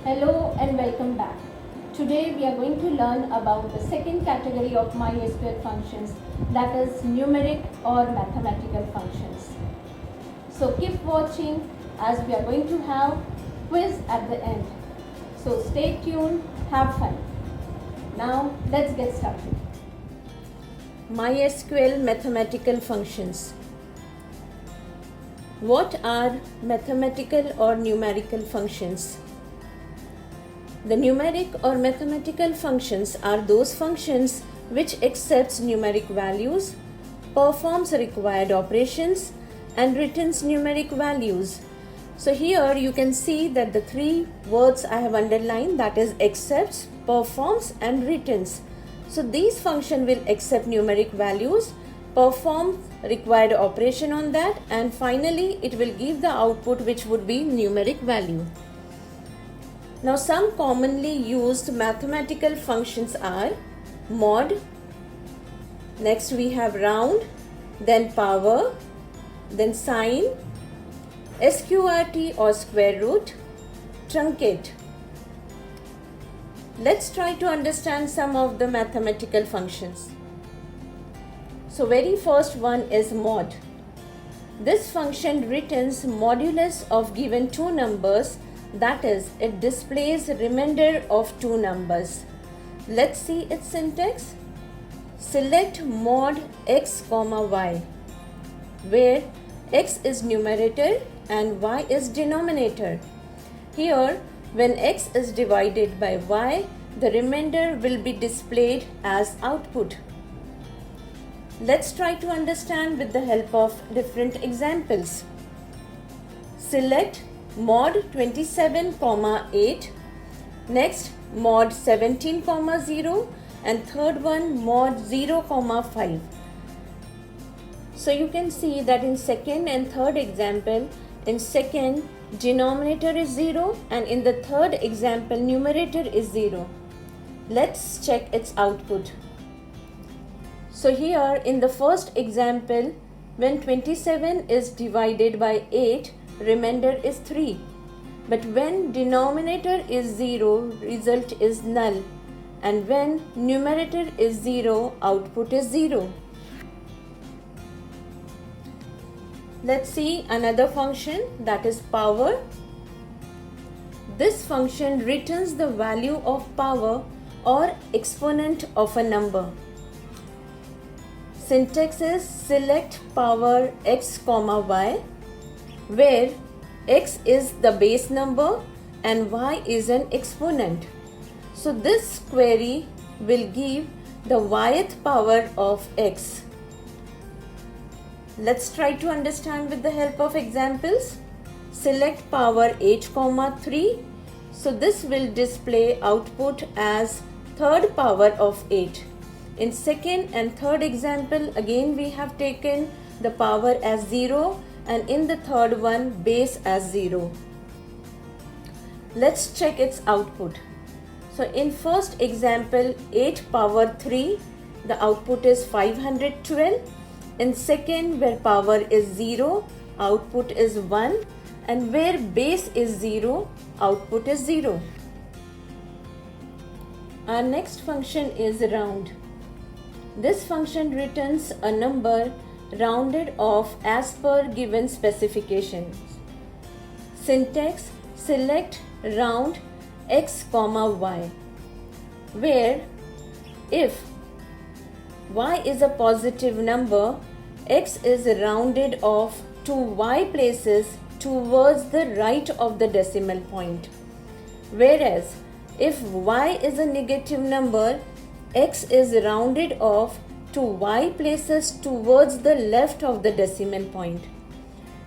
Hello and welcome back. Today we are going to learn about the second category of MySQL functions, that is numeric or mathematical functions. So keep watching as we are going to have quiz at the end. So stay tuned, have fun. Now let's get started. MySQL mathematical functions. What are mathematical or numerical functions? The numeric or mathematical functions are those functions which accepts numeric values, performs required operations, and returns numeric values. So here you can see that the three words I have underlined, that is accepts, performs, and returns. So these function will accept numeric values, perform required operation on that, and finally it will give the output which would be numeric value. Now some commonly used mathematical functions are mod, next we have round, then power, then sine, sqrt or square root, truncate. Let's try to understand some of the mathematical functions. So very first one is mod. This function returns modulus of given two numbers, that is, it displays remainder of two numbers. Let's see its syntax. Select mod x comma y, where x is numerator and y is denominator. Here, when x is divided by y, the remainder will be displayed as output. Let's try to understand with the help of different examples. Select mod 27, 8, next mod 17, 0, and third one mod 0, 5. So you can see that in second and third example, in second denominator is 0 and in the third example numerator is 0. Let's check its output. So here in the first example, when 27 is divided by 8, remainder is 3. But when denominator is 0, result is null. And when numerator is 0, output is 0. Let's see another function, that is power. This function returns the value of power or exponent of a number. Syntax is select power x comma y, where x is the base number and y is an exponent. So this query will give the yth power of x. Let's try to understand with the help of examples. Select power h comma 3. So this will display output as third power of 8. In second and third example, again we have taken the power as 0 and in the third one base as 0. Let's check its output. So in first example 8 power 3, the output is 512. In second, where power is 0, output is 1, and where base is 0, output is 0. Our next function is round. This function returns a number rounded off as per given specifications. Syntax select round x comma y, where if y is a positive number, x is rounded off to y places towards the right of the decimal point. Whereas if y is a negative number, x is rounded off to y places towards the left of the decimal point.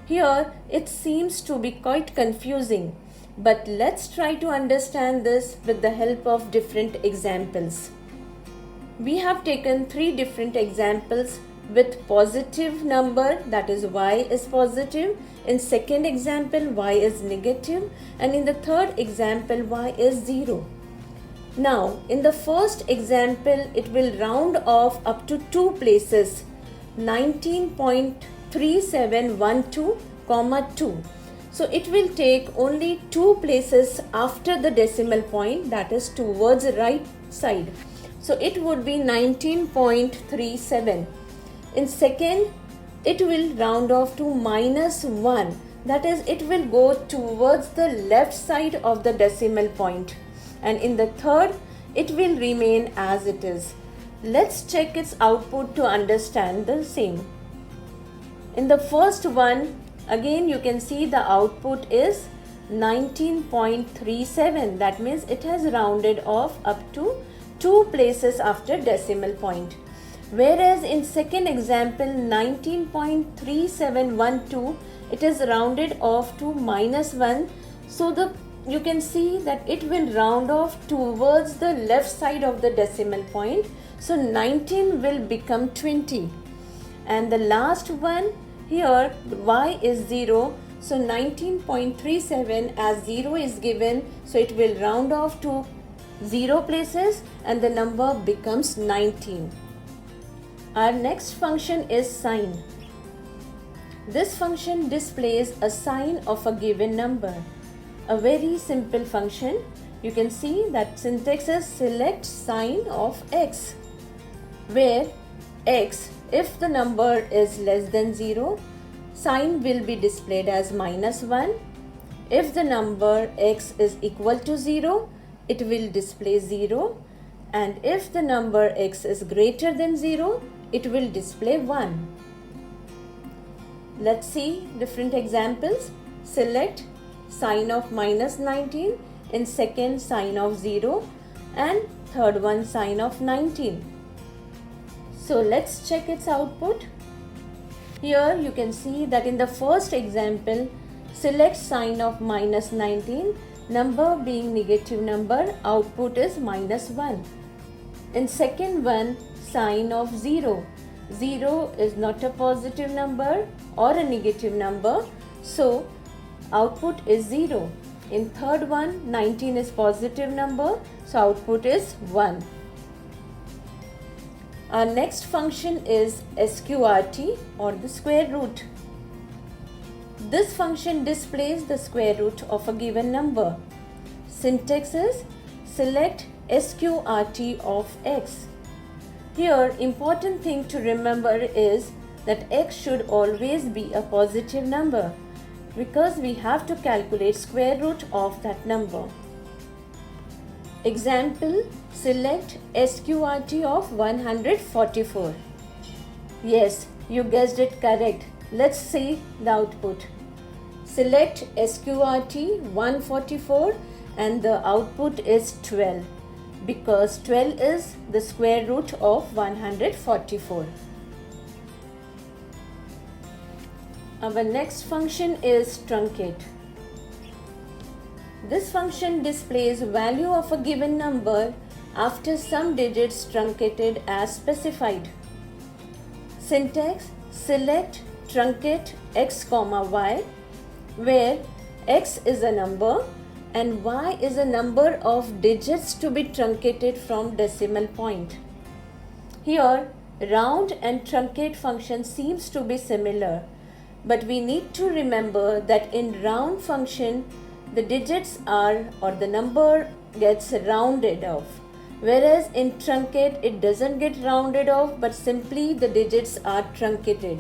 Here it seems to be quite confusing, but let's try to understand this with the help of different examples. We have taken three different examples with positive number, that is y is positive. In second example y is negative, and in the third example y is 0. Now, in the first example, it will round off up to two places, 19.3712, 2. So it will take only 2 places after the decimal point, that is towards the right side. So it would be 19.37. In second, it will round off to -1. That is, it will go towards the left side of the decimal point. And in the third, it will remain as it is. Let's check its output to understand the same. In the first one, again you can see the output is 19.37. That means it has rounded off up to 2 places after decimal point. Whereas in second example, 19.3712, it is rounded off to -1. So you can see that it will round off towards the left side of the decimal point. So 19 will become 20. And the last one here, y is 0. So 19.37 as 0 is given. So it will round off to 0 places and the number becomes 19. Our next function is sign. This function displays a sign of a given number. A very simple function. You can see that syntax is select sign of x, where x, if the number is less than 0, sign will be displayed as -1. If the number x is equal to 0, it will display 0. And if the number x is greater than 0, it will display 1. Let's see different examples. Select sign of -19, in second sign of 0, and third one sign of 19. So let's check its output. Here you can see that in the first example, select sign of -19, number being negative number, output is -1. In second one, sign of 0. 0 is not a positive number or a negative number, so output is 0. In third one, 19 is positive number, so output is 1. Our next function is sqrt, or the square root. This function displays the square root of a given number. Syntax is select sqrt of x. Here, important thing to remember is that x should always be a positive number, because we have to calculate square root of that number. Example, select sqrt of 144. Yes, you guessed it correct. Let's see the output. Select sqrt 144 and the output is 12, because 12 is the square root of 144. Our next function is truncate. This function displays value of a given number after some digits truncated as specified. Syntax, select truncate x, y, where x is a number and y is a number of digits to be truncated from decimal point. Here, round and truncate function seems to be similar, but we need to remember that in round function, the digits are, or the number gets rounded off, whereas in truncate it doesn't get rounded off, but simply the digits are truncated.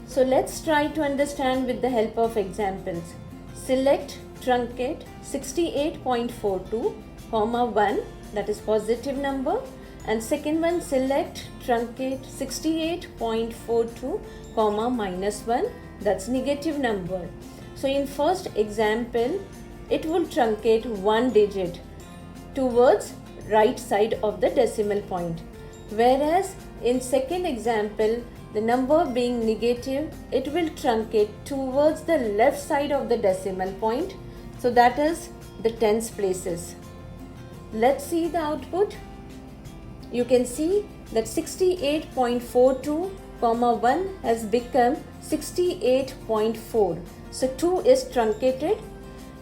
So let's try to understand with the help of examples. Select truncate 68.42, 1, that is positive number, and second one select truncate 68.42, -1, that's negative number. So in first example, it will truncate one digit towards right side of the decimal point, whereas in second example, the number being negative, it will truncate towards the left side of the decimal point, so that is the tens places. Let's see the output. You can see that 68.42, 1 has become 68.4. So 2 is truncated.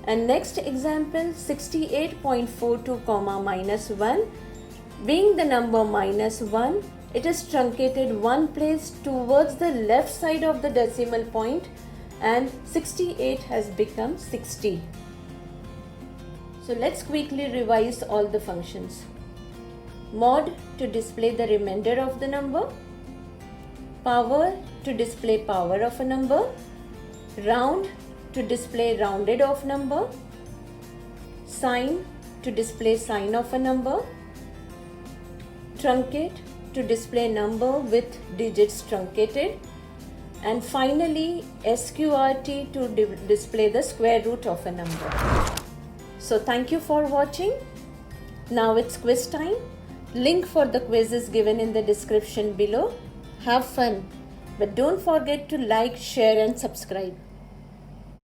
And next example, 68.42, -1. Being the number -1, it is truncated one place towards the left side of the decimal point, and 68 has become 60. So let's quickly revise all the functions. Mod to display the remainder of the number, power to display power of a number, round to display rounded off number, sign to display sign of a number, truncate to display number with digits truncated, and finally SQRT to display the square root of a number. So thank you for watching. Now it's quiz time. Link for the quiz is given in the description below. Have fun, but don't forget to like, share and subscribe.